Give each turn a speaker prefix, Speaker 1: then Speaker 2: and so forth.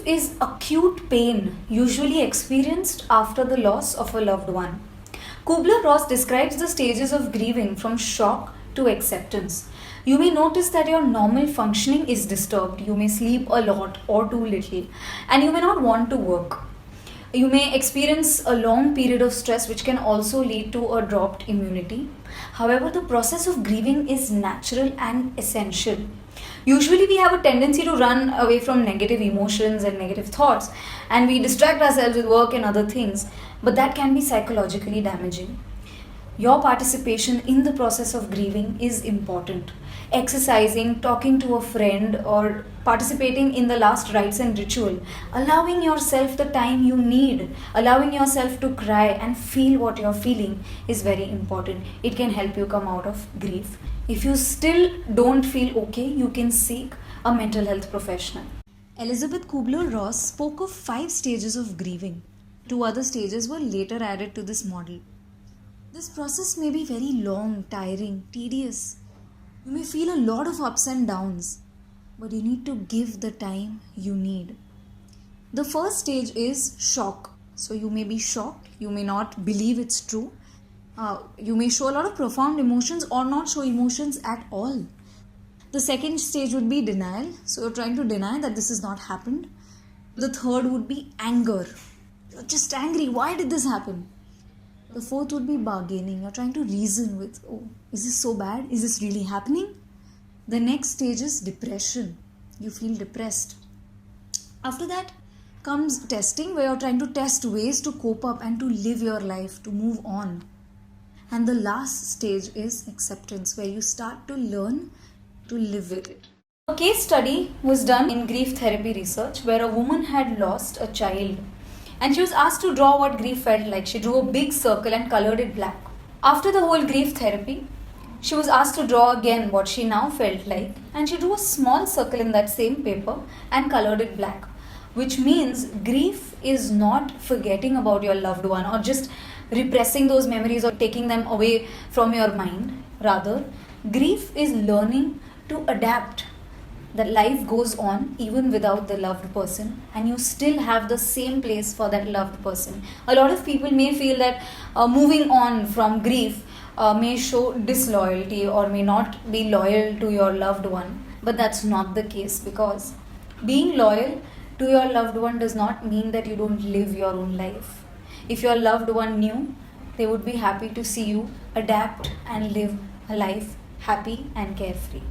Speaker 1: is acute pain usually experienced after the loss of a loved one. Kubler-Ross describes the stages of grieving from shock to acceptance. You may notice that your normal functioning is disturbed. You may sleep a lot or too little, and you may not want to work. You may experience a long period of stress, which can also lead to a dropped immunity. However, the process of grieving is natural and essential. Usually, we have a tendency to run away from negative emotions and negative thoughts, and we distract ourselves with work and other things, but that can be psychologically damaging. Your participation in the process of grieving is important. Exercising, talking to a friend, or participating in the last rites and ritual, allowing yourself the time you need, allowing yourself to cry and feel what you're feeling is very important. It can help you come out of grief. If you still don't feel okay, you can seek a mental health professional. Elizabeth Kubler-Ross spoke of 5 stages of grieving. 2 other stages were later added to this model. This process may be very long, tiring, tedious. You may feel a lot of ups and downs, but you need to give the time you need. The first stage is shock. So you may be shocked, you may not believe it's true. You may show a lot of profound emotions or not show emotions at all. The second stage would be denial. So you're trying to deny that this has not happened. The third would be anger. You're just angry. Why did this happen? The fourth would be bargaining. You're trying to reason with, oh, is this so bad? Is this really happening? The next stage is depression. You feel depressed. After that comes testing, where you're trying to test ways to cope up and to live your life, to move on. And the last stage is acceptance, where you start to learn to live with it. A case study was done in grief therapy research where a woman had lost a child. And she was asked to draw what grief felt like. She drew a big circle and colored it black. After the whole grief therapy, she was asked to draw again what she now felt like. And she drew a small circle in that same paper and colored it black. Which means grief is not forgetting about your loved one or just repressing those memories or taking them away from your mind. Rather, grief is learning to adapt. That life goes on even without the loved person, and you still have the same place for that loved person. A lot of people may feel that moving on from grief may show disloyalty or may not be loyal to your loved one, but that's not the case, because being loyal to your loved one does not mean that you don't live your own life. If your loved one knew, they would be happy to see you adapt and live a life happy and carefree.